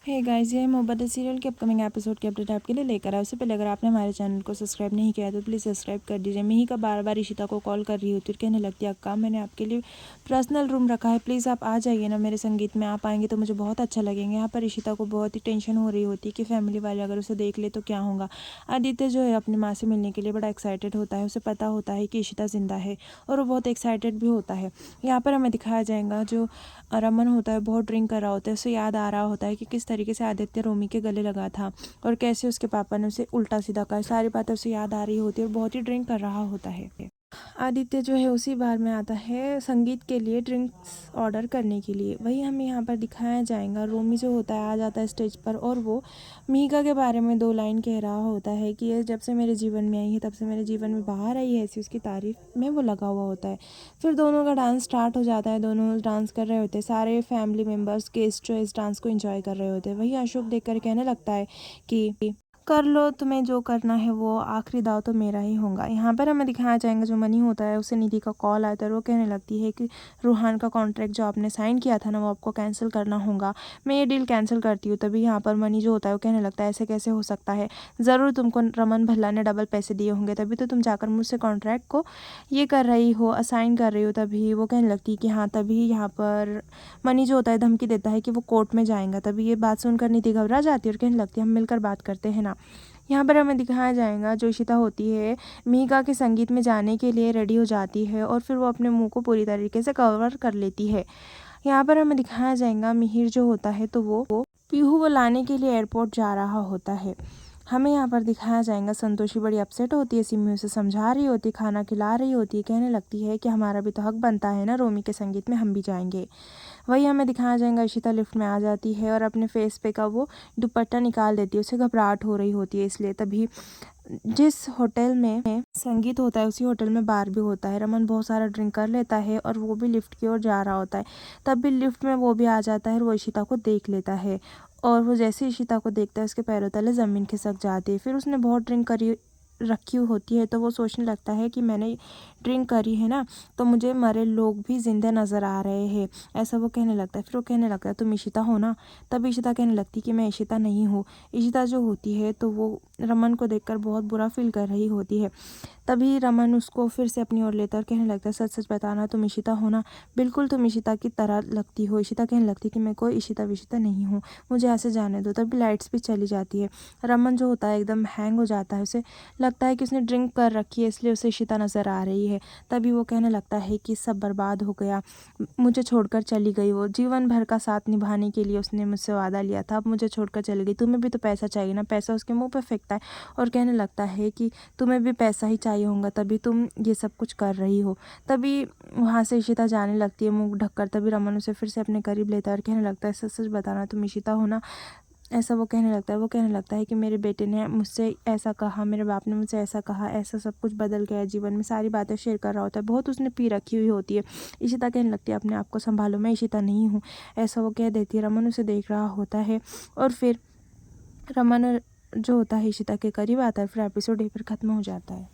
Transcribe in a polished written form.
Hey guys, ये Mohabbatein serial के upcoming episode के अपडेट आपके लिए लेकर आया। उससे पहले अगर आपने हमारे चैनल को सब्सक्राइब नहीं किया तो प्लीज़ सब्सक्राइब कर दीजिए। मिही का बार बार इशिता को कॉल कर रही होती है और कहने लगती है, अक्का मैंने आपके लिए पर्सनल रूम रखा है, प्लीज़ आप आ जाइए ना मेरे संगीत में। आप आएंगे तो मुझे बहुत अच्छा लगेंगे। यहाँ पर इशिता को बहुत ही टेंशन हो रही होती है कि फैमिली वाले अगर उसे देख ले तो क्या होगा। आदित्य जो है अपनी माँ से मिलने के लिए बड़ा एक्साइटेड होता है। उसे पता होता है कि इशिता जिंदा है और वो बहुत एक्साइटेड भी होता है। यहाँ पर हमें दिखाया जाएगा जो रमन होता है बहुत ड्रिंक कर रहा होता है। उसे याद आ रहा होता है कि किस तरीके से आदित्य रोमी के गले लगा था और कैसे उसके पापा ने उसे उल्टा सीधा कहा। सारी बातें उसे याद आ रही होती है और बहुत ही ड्रिंक कर रहा होता है। आदित्य जो है उसी बार में आता है संगीत के लिए ड्रिंक्स ऑर्डर करने के लिए। वही हमें यहाँ पर दिखाया जाएगा रोमी जो होता है आ जाता है स्टेज पर और वो मीका के बारे में 2 लाइन कह रहा होता है कि ये जब से मेरे जीवन में आई है तब से मेरे जीवन में बाहर आई है, ऐसी उसकी तारीफ में वो लगा हुआ होता है। फिर दोनों का डांस स्टार्ट हो जाता है। दोनों डांस कर रहे होते हैं। सारे फैमिली मेम्बर्स गेस्ट जो इस डांस को एंजॉय कर रहे होते हैं। वही अशोक देखकर कहने लगता है कि कर लो, तुम्हें जो करना है वो, आखिरी दाव तो मेरा ही होगा। यहाँ पर हमें दिखाया जाएगा जो मनी होता है उसे निधि का कॉल आता है और वो कहने लगती है कि रूहान का कॉन्ट्रैक्ट जो आपने साइन किया था ना वो आपको कैंसिल करना होगा। मैं ये डील कैंसिल करती हूँ। तभी यहाँ पर मनी जो होता है वो कहने लगता है ऐसे कैसे हो सकता है, ज़रूर तुमको रमन भल्ला ने डबल पैसे दिए होंगे तभी तो तुम जाकर मुझसे कॉन्ट्रैक्ट को ये कर रही हो, असाइन कर रही हो। तभी वो कहने लगती है कि हाँ, तभी यहाँ पर मनी जो होता है धमकी देता है कि वो कोर्ट में जाएगा। तभी ये बात सुनकर निधि घबरा जाती है और कहने लगती है हम मिलकर बात करते हैं ना। यहाँ पर हमें दिखाया जाएगा जो इशिता होती है मीका के संगीत में जाने के लिए रेडी हो जाती है और फिर वो अपने मुंह को पूरी तरीके से कवर कर लेती है। यहाँ पर हमें दिखाया जाएगा मिहिर जो होता है तो वो पीहू को लाने के लिए एयरपोर्ट जा रहा होता है। हमें यहाँ पर दिखाया जाएगा संतोषी बड़ी अपसेट होती है। सिमी उसे समझा रही होती है, खाना खिला रही होती है, कहने लगती है कि हमारा भी तो हक बनता है ना, रोमी के संगीत में हम भी जाएंगे। वही हमें दिखाया जाएगा इशिता लिफ्ट में आ जाती है और अपने फेस पे का वो दुपट्टा निकाल देती है। उसे घबराहट हो रही होती है इसलिए। तभी जिस होटल में संगीत होता है उसी होटल में बार भी होता है। रमन बहुत सारा ड्रिंक कर लेता है और वो भी लिफ्ट की ओर जा रहा होता है। तब भी लिफ्ट में वो भी आ जाता है और वो इशिता को देख लेता है और वो जैसे इशिता को देखता है उसके पैरों तले ज़मीन खिसक जाती है। फिर उसने बहुत ड्रिंक करी रखी होती है तो वो सोचने लगता है कि मैंने ड्रिंक करी है ना तो मुझे मरे लोग भी जिंदा नज़र आ रहे हैं, ऐसा वो कहने लगता है। फिर वो कहने लगता है तुम इशिता हो ना। तब इशिता कहने लगती है कि मैं इशिता नहीं हूँ। इशिता जो होती है तो वो रमन को देखकर बहुत बुरा फील कर रही होती है। तभी रमन उसको फिर से अपनी ओर लेता और कहने लगता है सच सच बताना, तुम इशिता हो ना। बिल्कुल तुम इशिता की तरह लगती हो। इशिता कहने लगती है कि मैं कोई इशिता विशिता नहीं हूँ, मुझे ऐसे जाने दो। तभी लाइट्स भी चली जाती है। रमन जो होता है एकदम हैंग हो जाता है। उसे लगता है कि उसने ड्रिंक कर रखी है इसलिए उसे इशिता नज़र आ रही है। तभी वो कहने लगता है कि सब बर्बाद हो गया, मुझे छोड़कर चली गई। वो जीवन भर का साथ निभाने के लिए उसने मुझसे वादा लिया था, अब मुझे छोड़कर चली गई। तुम्हें भी तो पैसा चाहिए ना। पैसा उसके मुंह पे फेंकता है और कहने लगता है कि तुम्हें भी पैसा ही चाहिए होगा तभी तुम ये सब कुछ कर रही हो। तभी वहाँ से इशिता जाने लगती है मुंह ढककर। तभी रमन उसे फिर से अपने करीब लेता है और कहने लगता है सच सच बताना, तुम इशिता हो ना। ऐसा वो कहने लगता है। वो कहने लगता है कि मेरे बेटे ने मुझसे ऐसा कहा, मेरे बाप ने मुझसे ऐसा कहा, ऐसा सब कुछ बदल गया जीवन में। सारी बातें शेयर कर रहा होता है। बहुत उसने पी रखी हुई होती है। इशिता कहने लगती है अपने आप को संभालो, मैं इशिता नहीं हूँ, ऐसा वो कह देती है। रमन उसे देख रहा होता है और फिर रमन जो होता है इशिता के करीब आता है। फिर एपिसोड यहीं पर ख़त्म हो जाता है।